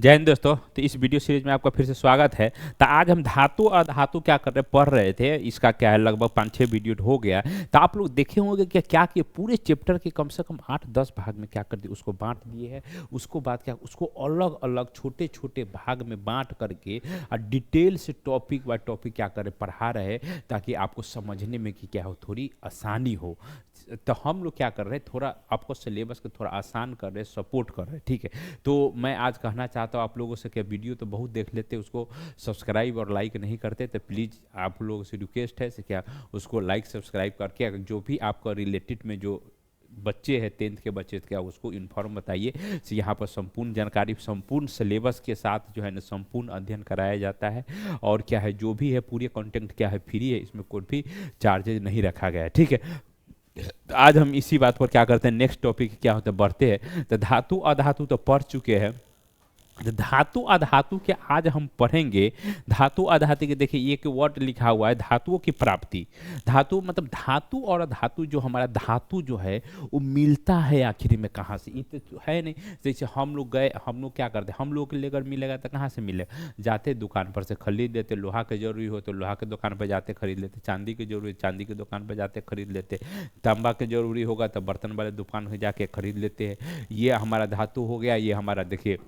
जय हिंद दोस्तों। तो इस वीडियो सीरीज में आपका फिर से स्वागत है। तो आज हम धातु और धातु क्या कर रहे पढ़ रहे थे। इसका क्या है, लगभग 5-6 वीडियो हो गया। तो आप लोग देखे होंगे कि क्या कि पूरे चैप्टर के कम से कम 8-10 भाग में क्या कर दिए, उसको बांट दिए है। उसको बाद क्या, उसको अलग अलग छोटे छोटे भाग में बांट करके और डिटेल से टॉपिक बाय टॉपिक क्या कर रहे पढ़ा रहे, ताकि आपको समझने में कि क्या हो, थोड़ी आसानी हो। तो हम लोग क्या कर रहे हैं, थोड़ा आपको सिलेबस को थोड़ा आसान कर रहे हैं, सपोर्ट कर रहे हैं, ठीक है। तो मैं आज कहना चाहता हूँ आप लोगों से कि वीडियो तो बहुत देख लेते, उसको सब्सक्राइब और लाइक नहीं करते, तो प्लीज़ आप लोगों से रिक्वेस्ट है से क्या, उसको लाइक सब्सक्राइब करके अगर जो भी आपका रिलेटेड में जो बच्चे हैं 10th के बच्चे, तो क्या उसको इन्फॉर्म बताइए। तो यहाँ पर संपूर्ण जानकारी संपूर्ण सिलेबस के साथ जो है ना संपूर्ण अध्ययन कराया जाता है। और क्या है, जो भी है पूरे कंटेंट क्या है फ्री है, इसमें कोई भी चार्जेज नहीं रखा गया है, ठीक है। तो आज हम इसी बात पर क्या करते हैं, नेक्स्ट टॉपिक क्या होता है बढ़ते हैं। तो धातु अधातु तो पढ़ चुके हैं। तो धातु अधातु के आज हम पढ़ेंगे। धातु अधातु के देखिए एक वर्ड लिखा हुआ है, धातुओं की प्राप्ति। धातु मतलब धातु और धातु, जो हमारा धातु जो है वो मिलता है आखिर में कहाँ से, ये तो है नहीं। जैसे हम लोग गए, हम लोग क्या करते हैं, हम लोग के लिए अगर मिलेगा तो कहाँ से मिलेगा, जाते दुकान पर से खरीद लेते। लोहा के जरूरी हो तो लोहा के दुकान पर जाते खरीद लेते, चांदी की जरूरी चांदी की दुकान पर जाते खरीद लेते, तांबा के जरूरी होगा तो बर्तन वाले दुकान पर जाके खरीद लेते हैं। ये हमारा धातु हो गया। ये हमारा देखिए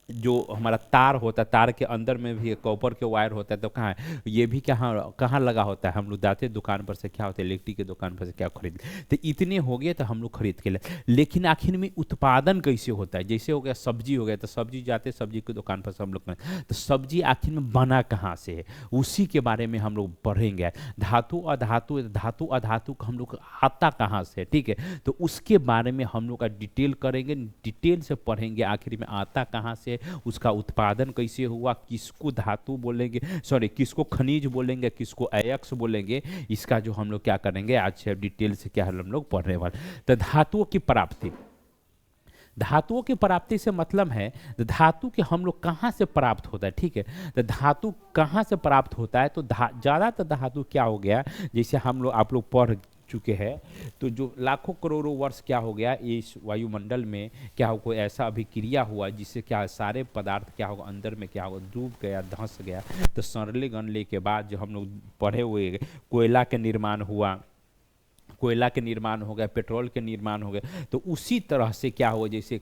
जो हमारा तार होता है, तार के अंदर में भी कॉपर के वायर होता है, तो कहाँ है ये भी, कहाँ कहाँ लगा होता है, हम लोग जाते दुकान पर से क्या होता है, इलेक्ट्रिक की दुकान पर से क्या खरीद। तो इतने हो गए तो हम लोग खरीद के ले। लेकिन आखिर में उत्पादन कैसे होता है, जैसे हो गया सब्जी हो गया, तो सब्जी जाते सब्जी की दुकान पर से हम लोग, तो सब्जी आखिर में बना कहाँ से है, उसी के बारे में हम लोग पढ़ेंगे। धातु अधातु, धातु अधातु का हम लोग आता कहाँ से, ठीक है। तो उसके बारे में हम लोग का डिटेल करेंगे, डिटेल से पढ़ेंगे आखिर में आता कहाँ से, उसका उत्पादन कैसे हुआ, किसको धातु बोलेंगे, सॉरी किसको खनिज बोलेंगे, किसको अयस्क बोलेंगे। इसका जो हम लोग क्या करेंगे आज से डिटेल से क्या हम लोग पढ़ने वाले। तो धातुओं की प्राप्ति, धातुओं की प्राप्ति से मतलब है धातु के हम लोग कहाँ से प्राप्त होता है, ठीक है। तो धातु कहाँ से प्राप्त होता है, तो ज़्यादातर धातु क्या हो गया, जैसे हम लोग आप लोग पढ़ चुके हैं, तो जो लाखों करोड़ों वर्ष क्या हो गया, इस वायुमंडल में क्या हो, कोई ऐसा अभिक्रिया हुआ जिससे क्या सारे पदार्थ क्या होगा अंदर में क्या होगा, डूब गया, धंस गया। तो सरले गणले के बाद जो हम लोग पढ़े हुए, कोयला के निर्माण हुआ, कोयला के निर्माण हो गया, पेट्रोल के निर्माण हो गया। तो उसी तरह से क्या हुआ, जैसे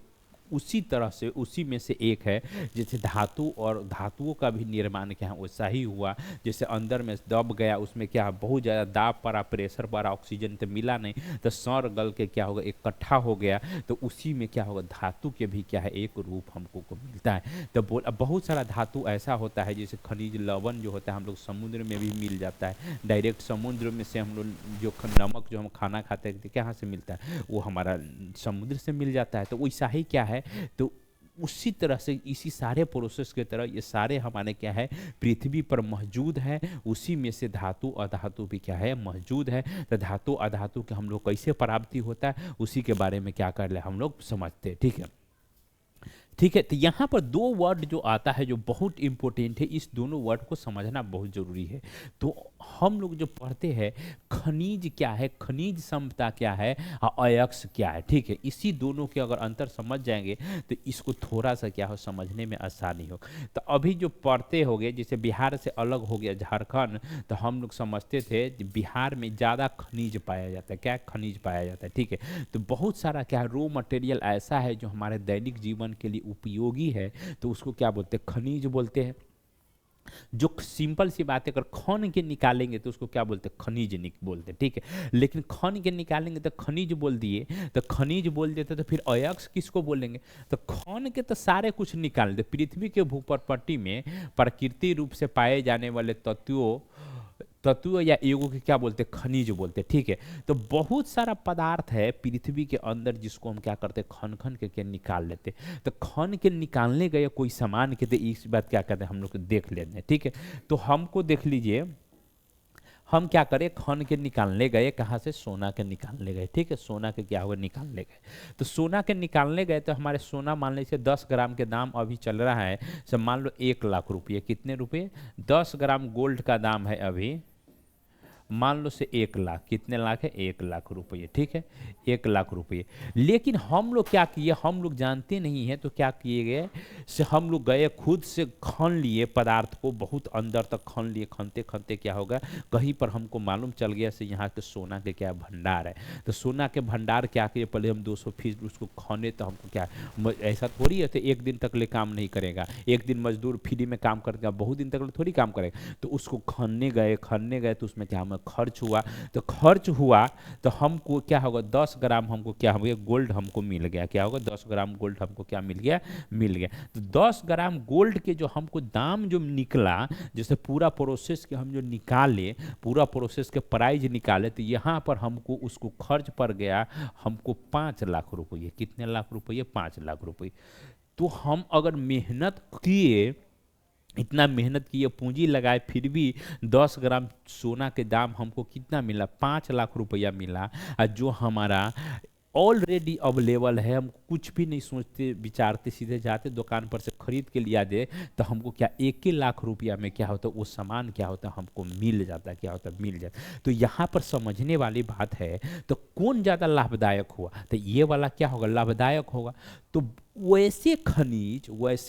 उसी तरह से उसी में से एक है, जैसे धातु और धातुओं का भी निर्माण क्या है वैसा ही हुआ। जैसे अंदर में दब गया, उसमें क्या बहुत ज़्यादा दाब पड़ा, प्रेशर पड़ा, ऑक्सीजन तो मिला नहीं, तो सौर गल के क्या होगा इकट्ठा हो गया। तो उसी में क्या होगा, धातु के भी क्या है एक रूप हमको को मिलता है। तो बहुत सारा धातु ऐसा होता है, जैसे खनिज लवण जो होता है हम लोग समुद्र में भी मिल जाता है, डायरेक्ट समुद्र में से हम लोग जो नमक जो हम खाना खाते हैं कहाँ से मिलता है, वो हमारा समुद्र से मिल जाता है। तो वैसा ही क्या है, तो उसी तरह से इसी सारे प्रोसेस की तरह ये सारे हमारे क्या है पृथ्वी पर मौजूद है। उसी में से धातु अधातु भी क्या है मौजूद है। तो धातु अधातु के हम लोग कैसे प्राप्ति होता है, उसी के बारे में क्या कर ले हम लोग समझते हैं, ठीक है। ठीक है, तो यहाँ पर दो वर्ड जो आता है जो बहुत इंपॉर्टेंट है, इस दोनों वर्ड को समझना बहुत जरूरी है। तो हम लोग जो पढ़ते हैं खनिज क्या है, खनिज समता क्या है और अयस्क क्या है, ठीक है। इसी दोनों के अगर अंतर समझ जाएंगे तो इसको थोड़ा सा क्या हो समझने में आसानी हो। तो अभी जो पढ़ते हो गए, जैसे बिहार से अलग हो गया झारखंड, तो हम लोग समझते थे बिहार में ज़्यादा खनिज पाया जाता है, क्या खनिज पाया जाता है, ठीक है। तो बहुत सारा क्या रो मटेरियल ऐसा है जो हमारे दैनिक जीवन के लिए उपयोगी है, तो उसको क्या बोलते हैं, खनिज बोलते हैं। जो सिंपल सी बात है, अगर खन के निकालेंगे तो उसको क्या बोलते हैं, खनिज बोलते हैं, ठीक है। लेकिन खन के निकालेंगे तो खनिज बोल दिए, तो खनिज बोल देते तो फिर अयस्क किसको बोलेंगे। तो खन के तो सारे कुछ निकाल दे, पृथ्वी के भूपटपट्टी में प्रकृति रूप से पाए जाने वाले तत्वों तत्व या योगों के क्या बोलते हैं, खनिज बोलते हैं, ठीक है। तो बहुत सारा पदार्थ है पृथ्वी के अंदर जिसको हम क्या करते हैं, खन खन के निकाल लेते हैं। तो खन के निकालने गए कोई सामान के, तो इस बात क्या करते हैं हम लोग देख लेते हैं, ठीक है। तो हमको देख लीजिए, हम क्या करें, खन के निकालने गए, कहाँ से, सोना के निकालने गए, ठीक है। सोना के क्या हुआ निकालने गए, तो सोना के निकालने गए तो हमारे सोना मान लीजिए 10 ग्राम के दाम अभी चल रहा है, सब मान लो 1 लाख रुपये, कितने रुपये, 10 ग्राम गोल्ड का दाम है अभी मान लो से 1 लाख, कितने लाख है, 1 लाख रुपये, ठीक है, 1 लाख रुपये। लेकिन हम लोग क्या किए, हम लोग जानते नहीं है, तो क्या किए गए से हम लोग गए खुद से खन लिए पदार्थ को, बहुत अंदर तक खन लिए, खनते खनते क्या होगा, कहीं पर हमको मालूम चल गया से यहाँ के सोना के क्या भंडार है। तो सोना के भंडार क्या किए, पहले हम 200 फीट उसको खने, तो हमको क्या ऐसा थोड़ी है तो एक दिन तक ले काम नहीं करेगा, एक दिन मजदूर फ्री में काम करके बहुत दिन तक ले थोड़ी काम करेगा। तो उसको खनने गए तो उसमें क्या हमें खर्च हुआ, तो खर्च हुआ तो हमको क्या होगा, 10 ग्राम हमको क्या हो गया, गोल्ड हमको मिल गया। क्या होगा, 10 ग्राम गोल्ड हमको क्या मिल गया, मिल गया। तो 10 ग्राम गोल्ड के जो हमको दाम जो निकला, जैसे पूरा प्रोसेस के हम जो निकाले, पूरा प्रोसेस के प्राइस निकाले, तो यहाँ पर हमको उसको खर्च पड़ गया हमको 5 लाख रुपये। कितने लाख रुपये, 5 लाख रुपये। तो हम अगर मेहनत किए, इतना मेहनत किए, पूंजी लगाए, फिर भी 10 ग्राम सोना के दाम हमको कितना मिला, 5 लाख रुपया मिला। और जो हमारा ऑलरेडी अवेलेबल है, हम कुछ भी नहीं सोचते विचारते, सीधे जाते दुकान पर से खरीद के लिया दे, तो हमको क्या 1 लाख रुपया में क्या होता है, वो सामान क्या होता है हमको मिल जाता है। क्या होता है, मिल जाता है। तो यहाँ पर समझने वाली बात है, तो कौन ज़्यादा लाभदायक हुआ, तो ये वाला क्या होगा, लाभदायक होगा। तो वैसे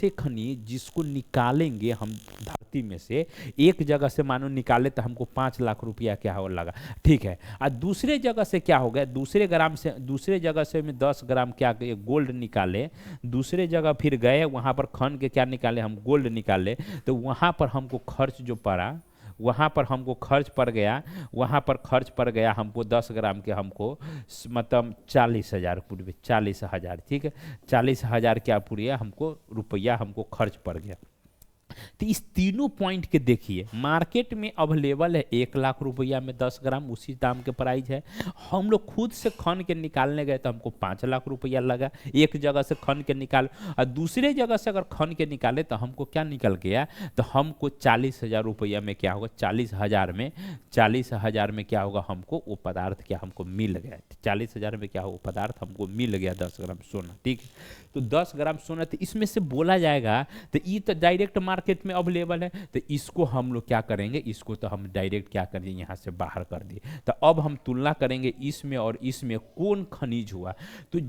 खनिज जिसको निकालेंगे हम धरती में से, एक जगह से मानो निकाले तो हमको 5 लाख रुपया क्या हो लगा, ठीक है। और दूसरे जगह से क्या हो गया, दूसरे जगह से में 10 ग्राम क्या गोल्ड निकाले, दूसरे जगह फिर गए वहाँ पर खन के क्या निकाले, हम गोल्ड निकाले, तो वहाँ पर हमको खर्च जो पड़ा, वहाँ पर हमको खर्च पड़ गया, वहाँ पर खर्च पड़ गया हमको 10 ग्राम के, हमको मतलब 40,000 पूरे, 40,000, ठीक है, 40,000 क्या पूरी हमको रुपया हमको खर्च पड़ गया। तो इस तीनों पॉइंट के देखिए, मार्केट में अवेलेबल है 1 लाख रुपया में 10 ग्राम, उसी दाम के प्राइस है। हम लोग खुद से खन के निकालने गए तो हमको 5 लाख रुपया लगा, एक जगह से खन के निकाल, और दूसरे जगह से अगर खन के निकाले तो हमको क्या निकल गया, तो हमको 40,000 रुपया में क्या होगा, 40,000 में क्या होगा, हमको वो पदार्थ क्या हमको मिल गया, 40,000 में क्या हो पदार्थ हमको मिल गया, 10 ग्राम सोना, ठीक है। तो 10 ग्राम सोना, तो इसमें से बोला जाएगा तो ये तो डायरेक्ट मार्केट में अवेलेबल है, तो इसको हम लोग क्या करेंगे, इसको तो हम डायरेक्ट क्या करेंगे, यहाँ से बाहर कर दिए। तो अब हम तुलना करेंगे इसमें और इसमें कौन खनिज हुआ। तो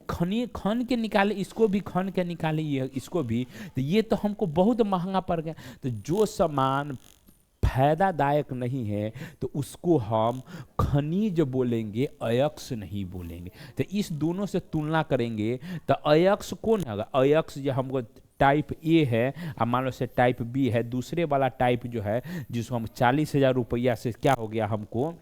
खन के निकाले, इसको भी खन के निकाले, ये इसको भी, तो ये तो हमको बहुत महंगा पड़ गया। तो जो सामान फायदादायक नहीं है तो उसको हम खनिज बोलेंगे, अयस्क नहीं बोलेंगे। तो इस दोनों से तुलना करेंगे तो अयस्क कौन है, अयस्क जो हमको टाइप ए है, और मान लो से टाइप बी है, दूसरे वाला टाइप जो है जिसको हम 40,000 रुपया से क्या हो गया, हमको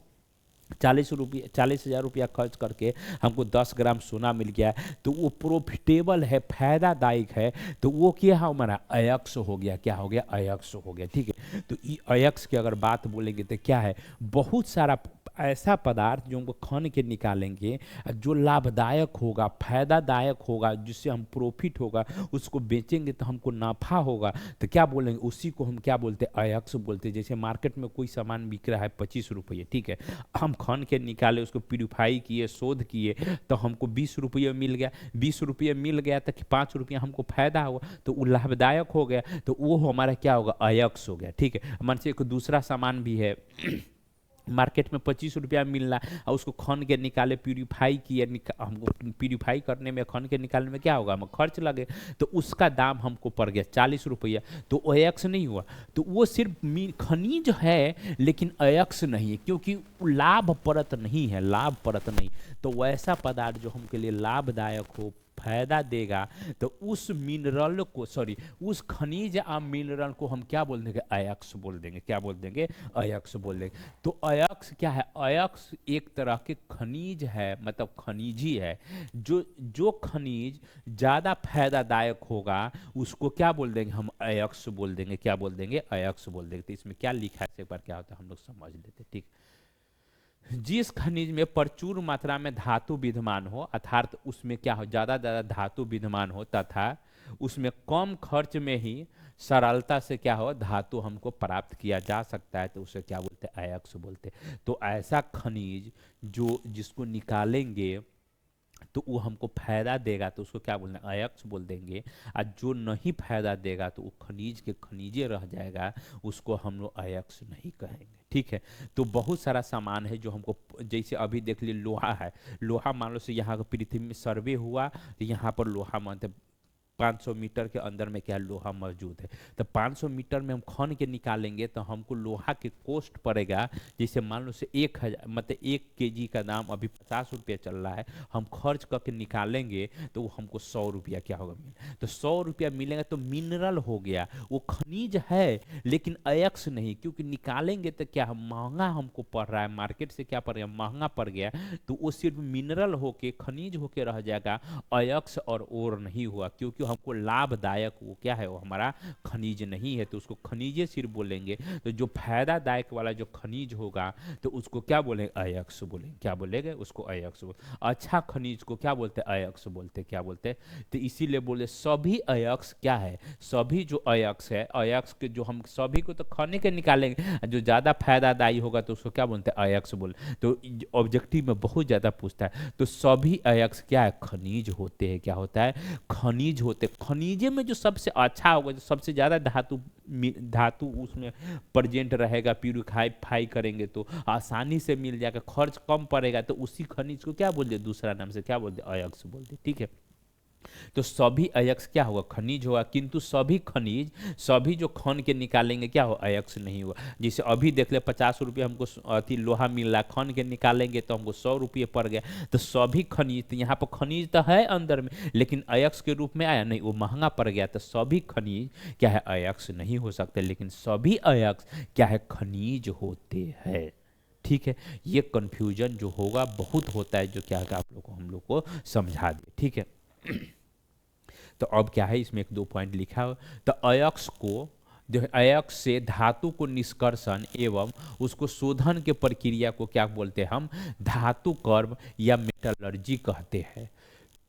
40,000 रुपया खर्च करके हमको 10 ग्राम सोना मिल गया, तो वो प्रॉफिटेबल है, फायदादायक है, तो वो क्या है, हमारा अयस्क हो गया। क्या हो गया, अयस्क हो गया, ठीक है। तो अयस्क की अगर बात बोलेंगे तो क्या है, बहुत सारा ऐसा पदार्थ जो हमको खन के निकालेंगे, जो लाभदायक होगा, फायदादायक होगा, जिससे हम प्रॉफिट होगा, उसको बेचेंगे तो हमको नाफा होगा, तो क्या बोलेंगे, उसी को हम क्या बोलते हैं, अयस्क बोलते हैं। जैसे मार्केट में कोई सामान बिक रहा है 25 रुपये, ठीक है, हम खन के निकाले, उसको प्यूरिफाई किए, शोध किए, तो हमको 20 रुपये मिल गया, 20 रुपये मिल गया तो 5 रुपया हमको फायदा हुआ, तो वो लाभदायक हो गया, तो वो हमारा क्या होगा, अयस्क हो गया, ठीक है। मान से एक दूसरा सामान भी है मार्केट में 25 रुपया मिल रहा है, और उसको खन के निकाले, प्यूरिफाई किए, हमको प्यूरिफाई करने में, खन के निकालने में क्या होगा, हमें खर्च लगे, तो उसका दाम हमको पड़ गया 40 रुपया, तो अयस्क नहीं हुआ। तो वो सिर्फ खनिज है लेकिन अयस्क नहीं है, क्योंकि लाभप्रद नहीं है, लाभप्रद नहीं। तो वैसा पदार्थ जो हमके लिए लाभदायक हो, फायदा देगा, तो उस मिनरल को, सॉरी, उस खनिज या मिनरल को हम क्या बोल देंगे, अयस्क बोल देंगे। क्या बोल देंगे, अयस्क बोल देंगे। तो अयस्क क्या है, अयस्क एक तरह के खनिज है, मतलब खनिज ही है, जो खनिज ज्यादा फायदादायक होगा उसको क्या बोल देंगे, हम अयस्क बोल देंगे। क्या बोल देंगे, अयस्क बोल देंगे। तो इसमें क्या लिखा है एक बार क्या होता है हम लोग समझ लेते, ठीक। जिस खनिज में प्रचुर मात्रा में धातु विद्यमान हो, अर्थात उसमें क्या हो, ज्यादा धातु विद्यमान हो, तथा उसमें कम खर्च में ही सरलता से क्या हो, धातु हमको प्राप्त किया जा सकता है, तो उसे क्या बोलते हैं, अयस्क बोलते हैं। तो ऐसा खनिज जो जिसको निकालेंगे तो वो हमको फायदा देगा, तो उसको क्या बोलना, अयस्क बोल देंगे। और जो नहीं फायदा देगा तो वो खनिज के खनिजे रह जाएगा, उसको हम लोग अयस्क नहीं कहेंगे। ठीक है। तो बहुत सारा सामान है जो हमको, जैसे अभी देख लिए लोहा है, लोहा मान लो से यहाँ पृथ्वी में सर्वे हुआ तो यहाँ पर लोहा मानते 500 मीटर के अंदर में क्या लोहा मौजूद है। तो 500 मीटर में हम खन के निकालेंगे तो हमको लोहा के कॉस्ट पड़ेगा, जैसे मान लो से 1000 मतलब 1 केजी का दाम अभी 50 रुपये चल रहा है, हम खर्च करके निकालेंगे तो वो हमको 100 रुपया क्या होगा तो 100 रुपया मिलेगा। तो मिनरल हो गया, वो खनिज है लेकिन अयस्क नहीं, क्योंकि निकालेंगे तो क्या महंगा हमको पड़ रहा है, मार्केट से क्या पड़ गया महंगा पड़ गया, तो वो सिर्फ मिनरल होके खनिज होके रह जाएगा, अयस्क और नहीं हुआ, क्योंकि हमको लाभदायक वो क्या है वो हमारा खनिज नहीं है, तो उसको खनिजे सिर्फ बोलेंगे। तो जो फायदादायक वाला जो खनिज होगा तो उसको क्या बोलेंगे अयस्क बोलेंगे, क्या बोलेंगे उसको अयस्क बोल। अच्छा खनिज को क्या बोलते हैं अयस्क बोलते, क्या बोलते हैं। तो इसीलिए बोले सभी अयस्क क्या है, सभी जो अयस्क है, अयस्क जो हम सभी को तो खने के निकालेंगे, जो ज्यादा फायदादायी होगा तो उसको क्या बोलते हैं अयस्क बोले। तो ऑब्जेक्टिव में बहुत ज्यादा पूछता है, तो सभी अयस्क क्या है खनिज होते हैं, क्या होता है खनिज होते। खनिजे में जो सबसे अच्छा होगा, जो सबसे ज्यादा धातु उसमें प्रेजेंट रहेगा, प्यूरिफाई करेंगे तो आसानी से मिल जाएगा, खर्च कम पड़ेगा, तो उसी खनिज को क्या बोलते दूसरा नाम से क्या बोलते अयस्क बोलते, ठीक है। तो सभी अयस्क क्या होगा खनिज होगा, किंतु सभी खनिज सभी जो खन के निकालेंगे क्या हो अयस्क नहीं हुआ। जैसे अभी देख ले 50 रुपये हमको अति लोहा मिल रहा है, खन के निकालेंगे तो हमको 100 रुपये पड़ गया। तो सभी खनिज, तो यहाँ पर खनिज तो है अंदर में लेकिन अयस्क के रूप में आया नहीं, वो महंगा पड़ गया। तो सभी खनिज क्या है अयस्क नहीं हो सकते, लेकिन सभी अयस्क क्या है खनिज होते हैं, ठीक है। ये कंफ्यूजन जो होगा बहुत होता है, जो क्या है आप लोग को हम लोग को समझा दे, ठीक है। तो अब क्या है इसमें 1-2 पॉइंट लिखा हो। तो अयस्क को जो है अयस्क से धातु को निष्कर्षण एवं उसको शोधन के प्रक्रिया को क्या बोलते हैं हम धातु कर्म या मेटलर्जी कहते हैं।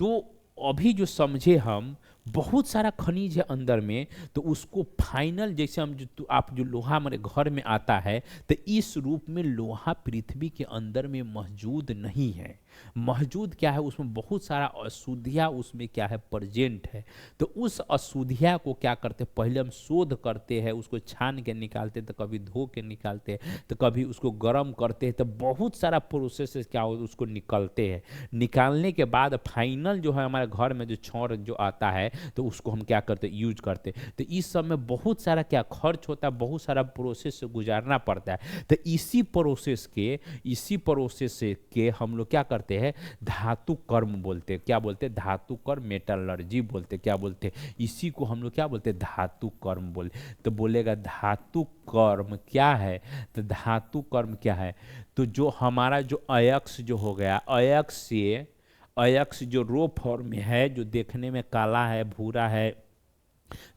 तो अभी जो समझे हम बहुत सारा खनिज है अंदर में, तो उसको फाइनल जैसे हम जो आप जो लोहा हमारे घर में आता है तो इस रूप में लोहा पृथ्वी के अंदर में मौजूद नहीं है, मौजूद क्या है उसमें बहुत सारा अशुद्धियाँ उसमें क्या है प्रेजेंट है। तो उस अशुद्धियाँ को क्या करते हैं पहले हम शोध करते हैं, उसको छान के निकालते हैं, तो कभी धो के निकालते हैं, तो कभी उसको गर्म करते हैं, तो बहुत सारा प्रोसेस क्या हो उसको निकलते हैं। निकालने के बाद फाइनल जो है हमारे घर में जो छौर जो आता है तो उसको हम क्या करते यूज करते। तो इस सब में बहुत सारा क्या खर्च होता है, बहुत सारा प्रोसेस से गुजारना पड़ता है। तो इसी प्रोसेस के हम लोग क्या करते हैं धातु कर्म बोलते हैं, क्या बोलते हैं धातु कर्म मेटलर्जी बोलते हैं, क्या बोलते हैं इसी को हम लोग क्या बोलते हैं धातु कर्म बोलते। तो बोलेगा धातु कर्म क्या है, तो धातु कर्म क्या है, तो जो हमारा जो अयस्क जो हो गया अयस्क जो रो फॉर्म में है, जो देखने में काला है भूरा है,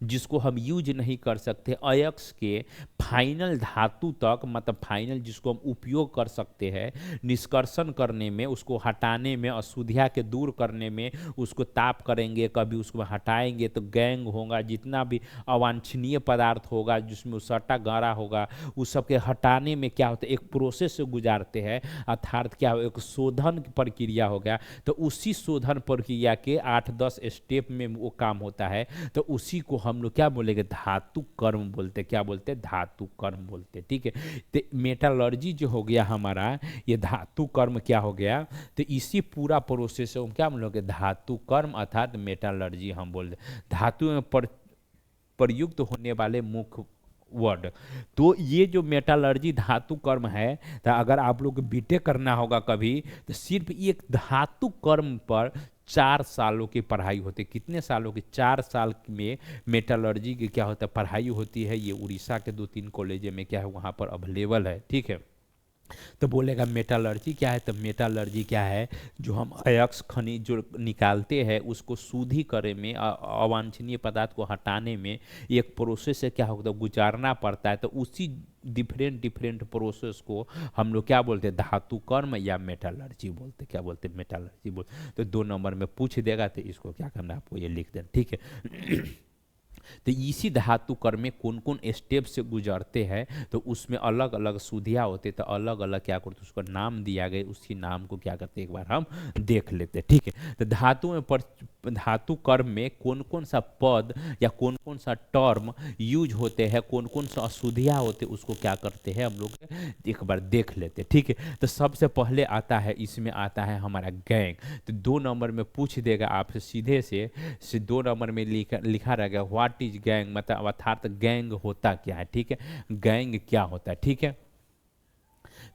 जिसको हम यूज नहीं कर सकते, अयस्क के फाइनल धातु तक मतलब फाइनल जिसको हम उपयोग कर सकते हैं निष्कर्षण करने में, उसको हटाने में, अशुद्धियाँ के दूर करने में, उसको ताप करेंगे, कभी उसको हटाएंगे तो गैंग होगा, जितना भी अवांछनीय पदार्थ होगा जिसमें सट्टा गारा होगा उस सब के हटाने में क्या होता है एक प्रोसेस से गुजारते हैं, अर्थात क्या हो एक शोधन प्रक्रिया हो गया। तो उसी शोधन प्रक्रिया के 8-10 स्टेप में वो काम होता है, तो उसी को हम लोग क्या बोलेंगे धातु कर्म बोलते, क्या बोलते धातु कर्म बोलते, ठीक है। तो मेटलर्जी जो हो गया हमारा ये धातु कर्म क्या हो गया, तो इसी पूरा प्रोसेस हम क्या बोलोगे धातु कर्म अर्थात मेटलर्जी हम बोलते धातु में प्रयुक्त होने वाले मुख्य वर्ड। तो ये जो मेटलर्जी धातु कर्म है, तो अगर आप लोग बीटेक करना होगा कभी तो सिर्फ एक धातु कर्म पर 4 सालों की पढ़ाई होती है। कितने सालों की 4 साल में मेटलर्जी की क्या होता है पढ़ाई होती है। ये उड़ीसा के 2-3 कॉलेज में क्या है वहाँ पर अवेलेबल है, ठीक है। तो बोलेगा मेटलर्जी क्या है, तो मेटलर्जी क्या है जो हम अयस्क खनिज जो निकालते हैं उसको शुद्धिकरण में अवांछनीय पदार्थ को हटाने में एक प्रोसेस से क्या होता है गुजारना पड़ता है। तो उसी डिफरेंट प्रोसेस को हम लोग क्या बोलते हैं धातु कर्म या मेटलर्जी बोलते, क्या बोलते हैं मेटलर्जी बोलते। तो 2 नंबर में पूछ देगा तो इसको क्या करना आपको ये लिख देना, ठीक है। तो इसी धातु कर्म में कौन कौन स्टेप से गुजरते हैं, तो उसमें अलग अलग सुधिया होते, तो अलग अलग क्या करते उसका नाम दिया गया, उसी नाम को क्या करते एक बार हम देख लेते। ठीक है, तो धातु में धातु कर्म में कौन कौन सा पद या कौन कौन सा टर्म यूज होते हैं, कौन कौन सा अशुद्धियाँ होते, उसको क्या करते हैं हम लोग एक बार देख लेते। ठीक है, तो सबसे पहले आता है, इसमें आता है हमारा गैंग। तो 2 नंबर में पूछ देगा आपसे सीधे से 2 नंबर में लिखा रहेगा व्हाट इज गैंग, मतलब अर्थात गैंग होता क्या है। ठीक है, गैंग क्या होता है। ठीक है,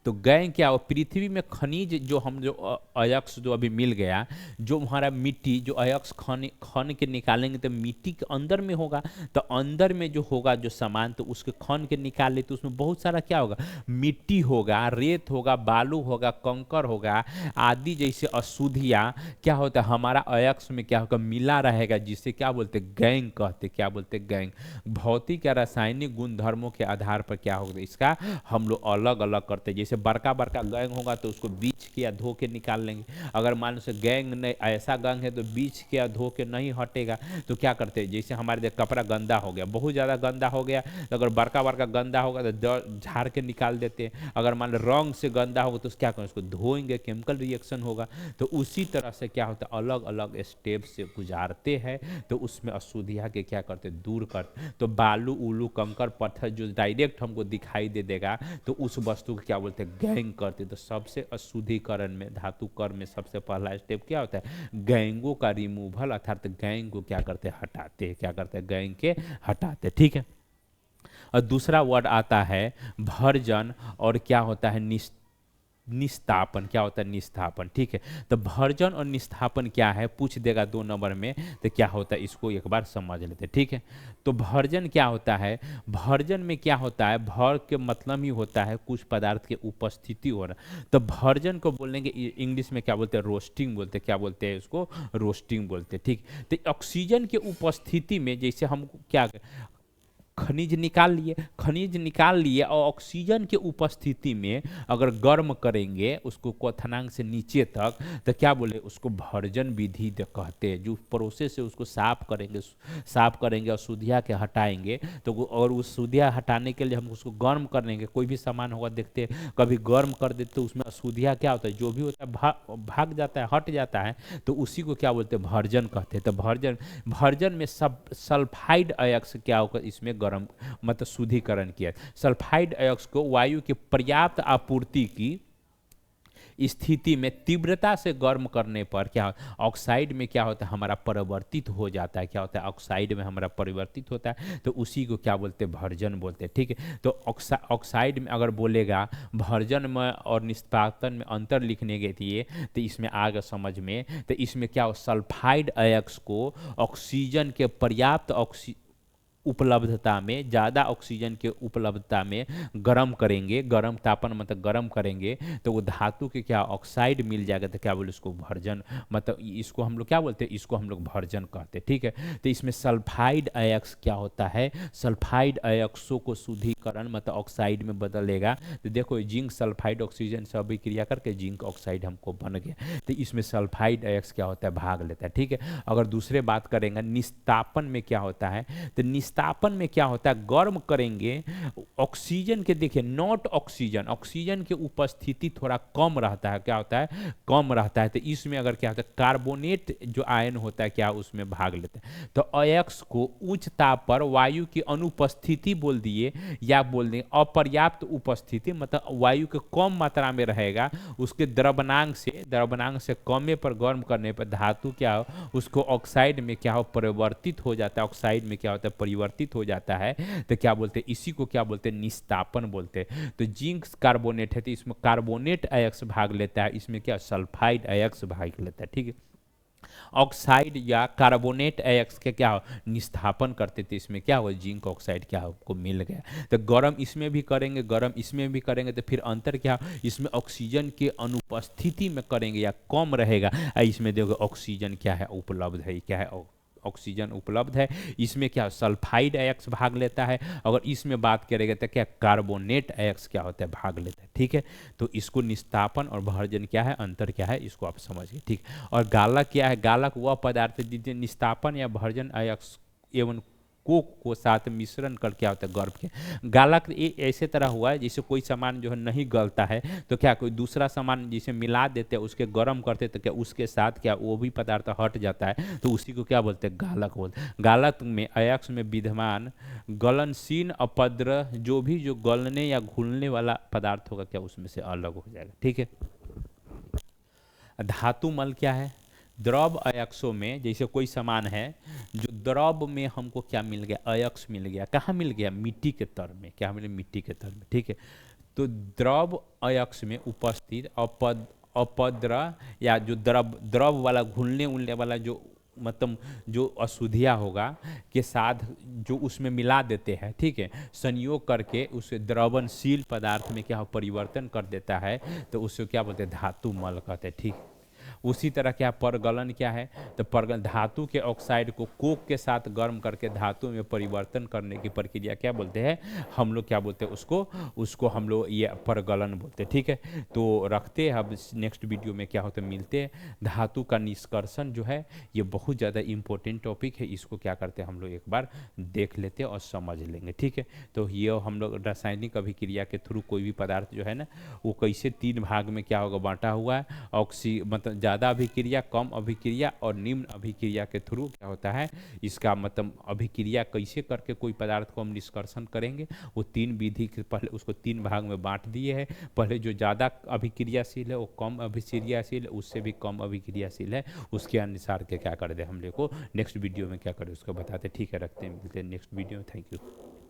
तो गैंग क्या हो, पृथ्वी में खनिज जो हम जो अयस्क जो अभी मिल गया, जो हमारा मिट्टी जो अयस्क खन के निकालेंगे तो मिट्टी के अंदर में होगा, तो अंदर में जो होगा जो सामान, तो उसके खन के निकाले तो उसमें बहुत सारा क्या होगा, मिट्टी होगा, रेत होगा, बालू होगा, कंकर होगा आदि जैसे अशुद्धियाँ क्या होता है हमारा अयस्क में क्या होगा मिला रहेगा, जिसे क्या बोलते गैंग कहते। क्या बोलते गैंग। भौतिक या रासायनिक गुणधर्मों के आधार पर क्या होगा इसका हम लोग अलग अलग करते हैं। जैसे बड़का बड़का गैंग होगा तो उसको बीच के या धो के निकाल लेंगे। अगर मान लो गैंग नहीं ऐसा गैंग है तो बीच के या धो के नहीं हटेगा, तो क्या करते हैं, जैसे हमारे कपड़ा गंदा हो गया, बहुत ज़्यादा गंदा हो गया, तो अगर बड़का बड़का गंदा होगा तो झाड़ के निकाल देते हैं। अगर मान लो रंग से गंदा होगा तो क्या करें, उसको धोएंगे, केमिकल रिएक्शन होगा। तो उसी तरह से क्या होता है अलग अलग स्टेप से गुजारते हैं, तो उसमें अशुद्धियाँ के क्या करते दूर करते। तो बालू उलू कंकर पत्थर जो डायरेक्ट हमको दिखाई दे देगा, तो उस वस्तु को क्या बोलते हैं गैंग करते। तो सबसे अशुद्धिकरण में धातु कर्म में सबसे पहला स्टेप क्या होता है, गैंगों का रिमूवल, अर्थात गैंग को क्या करते हैं हटाते हैं। क्या करते हैं गैंग के हटाते। ठीक है, और दूसरा वर्ड आता है भर्जन, और क्या होता है निस्तापन। क्या होता है निस्तापन। ठीक है, तो भर्जन और निस्तापन क्या है पूछ देगा 2 नंबर में, तो क्या होता है इसको एक बार समझ लेते। ठीक है, तो भर्जन क्या होता है, भर्जन में क्या होता है, भर के मतलब ही होता है कुछ पदार्थ के उपस्थिति होना। तो भर्जन को बोलेंगे इंग्लिश में क्या बोलते हैं रोस्टिंग बोलते हैं। क्या बोलते हैं उसको रोस्टिंग बोलते हैं। ठीक, तो ऑक्सीजन के उपस्थिति में जैसे हम क्या खनिज निकाल लिए और ऑक्सीजन के उपस्थिति में अगर गर्म करेंगे उसको क्वथनांक से नीचे तक, तो क्या बोले उसको भर्जन विधि कहते हैं। जो प्रोसेस से उसको साफ करेंगे अशुद्धियाँ के हटाएंगे, तो और उस शुद्धियाँ हटाने के लिए हम उसको गर्म करेंगे। कोई भी सामान होगा देखते हैं कभी गर्म कर देते तो उसमें अशुद्धियाँ क्या होता है जो भी होता है भाग जाता है, हट जाता है, तो उसी को क्या बोलते हैं भर्जन कहते हैं। तो भर्जन में सब सल्फाइड अयस्क क्या होगा इसमें गर्म मतलब शुद्धिकरण किया। सल्फाइड अयस्क को वायु की पर्याप्त आपूर्ति की स्थिति में तीव्रता से गर्म करने पर क्या ऑक्साइड में क्या होता है हमारा परिवर्तित हो जाता है। क्या होता है ऑक्साइड में हमारा परिवर्तित होता है, तो उसी को क्या बोलते हैं भर्जन बोलते हैं। ठीक है, तो ऑक्साइड में अगर बोलेगा भर्जन में और निष्पादन में अंतर लिखने के लिए, तो इसमें आगे समझ में, तो इसमें क्या हो सल्फाइड अयस्क को ऑक्सीजन के पर्याप्त उपलब्धता में, ज़्यादा ऑक्सीजन के उपलब्धता में गर्म करेंगे, गर्म तापन मतलब गर्म करेंगे, तो वो धातु के क्या ऑक्साइड मिल जाएगा, तो क्या बोले उसको भर्जन, मतलब इसको हम लोग क्या बोलते हैं, इसको हम लोग भर्जन कहते हैं। ठीक है, तो इसमें सल्फाइड अयस्क क्या होता है, सल्फाइड अयस्कों को शुद्धिकरण मतलब ऑक्साइड में बदलेगा। तो देखो जिंक सल्फाइड ऑक्सीजन से अभिक्रिया करके जिंक ऑक्साइड हमको बन गया, तो इसमें सल्फाइड अयस्क क्या होता है भाग लेता है। ठीक है, अगर दूसरे बात करेंगे निस्तापन में क्या होता है, तो निस्तापन में क्या होता है गर्म करेंगे ऑक्सीजन के, देखिए नॉट ऑक्सीजन, ऑक्सीजन की उपस्थिति थोड़ा कम रहता है, क्या होता है कम रहता है, तो इसमें अगर क्या होता है कार्बोनेट जो आयन होता है क्या उसमें भाग लेता है। तो अयस्क को उच्च ताप पर वायु की अनुपस्थिति बोल दिए या बोल दें अपर्याप्त उपस्थिति, मतलब वायु के कम मात्रा में रहेगा, उसके द्रवनांक से कमे पर गर्म करने पर धातु क्या हो उसको ऑक्साइड में क्या हो परिवर्तित हो जाता है, ऑक्साइड में क्या होता है परिवर्तित हो जाता है, तो क्या बोलते हैं इसी को क्या बोलते हैं निस्तापन बोलते हैं। तो जिंक कार्बोनेट है तो इसमें कार्बोनेट अयस्क भाग लेता है, इसमें क्या सल्फाइड अयस्क भाग लेता है। ठीक है, ऑक्साइड या कार्बोनेट अयस्क के क्या हो निस्थापन करते थे, इसमें क्या हो जिंक ऑक्साइड क्या आपको मिल गया। तो गर्म इसमें भी करेंगे, गर्म इसमें भी करेंगे, तो फिर अंतर क्या इसमें ऑक्सीजन के अनुपस्थिति में करेंगे या कम रहेगा, इसमें देखो ऑक्सीजन क्या है उपलब्ध है, क्या है ऑक्सीजन उपलब्ध है, इसमें क्या सल्फाइड अयस्क भाग लेता है। अगर इसमें बात करेंगे तो क्या कार्बोनेट अयस्क क्या होता है भाग लेता है। ठीक है, तो इसको निस्तापन और भर्जन क्या है अंतर क्या है इसको आप समझिए। ठीक, और गालक क्या है, गालक वह पदार्थ जिसमें निस्तापन या भर्जन अयस्क एवं कोक को साथ मिश्रण कर क्या होता है गर्भ के गालक ऐसे तरह हुआ है जैसे कोई सामान जो है नहीं गलता है तो क्या कोई दूसरा सामान जिसे मिला देते हैं उसके गर्म करते तो क्या उसके साथ क्या वो भी पदार्थ हट जाता है तो उसी को क्या बोलते हैं गालक बोलते हैं। गालक में अयस्क में विद्यमान गलनशील अपद्रव जो गलने या घुलने वाला पदार्थ होगा क्या उसमें से अलग हो जाएगा। ठीक है। धातु मल क्या है? द्रव अयस्कों में जैसे कोई सामान है जो द्रव में हमको क्या मिल गया अयस्क मिल गया कहाँ मिल गया मिट्टी के तर में क्या मिले मिट्टी के तर में। ठीक है। तो द्रव अयस्क में उपस्थित अपद्रव या जो द्रव वाला घुलने उलने वाला जो मतलब जो अशुद्धियाँ होगा के साथ जो उसमें मिला देते हैं ठीक है संयोग करके उसे द्रवणशील पदार्थ में क्या परिवर्तन कर देता है तो उसको क्या बोलते हैं धातु मल कहते हैं। ठीक। उसी तरह क्या परगलन क्या है तो परगलन धातु के ऑक्साइड को कोक के साथ गर्म करके धातु में परिवर्तन करने की प्रक्रिया क्या बोलते हैं हम लोग क्या बोलते हैं उसको हम लोग ये परगलन बोलते हैं। ठीक है। तो रखते हैं अब नेक्स्ट वीडियो में क्या होता है मिलते हैं। धातु का निष्कर्षण जो है ये बहुत ज़्यादा इंपॉर्टेंट टॉपिक है इसको क्या करते हैं हम लोग एक बार देख लेते हैं और समझ लेंगे। ठीक है। तो ये हम लोग रासायनिक अभिक्रिया के थ्रू कोई भी पदार्थ जो है ना वो कैसे 3 भाग में क्या होगा बांटा हुआ है मतलब ज़्यादा अभिक्रिया कम अभिक्रिया और निम्न अभिक्रिया के थ्रू क्या होता है इसका मतलब अभिक्रिया कैसे करके कोई पदार्थ को हम निष्कर्षण करेंगे वो 3 विधि के पहले उसको 3 भाग में बांट दिए हैं। पहले जो ज़्यादा अभिक्रियाशील है वो कम अभिक्रियाशील है उससे भी कम अभिक्रियाशील है उसके अनुसार के क्या कर दे हम लोग को नेक्स्ट वीडियो में क्या करें उसको बताते। ठीक है रखते हैं मिलते हैं नेक्स्ट वीडियो में। Thank you.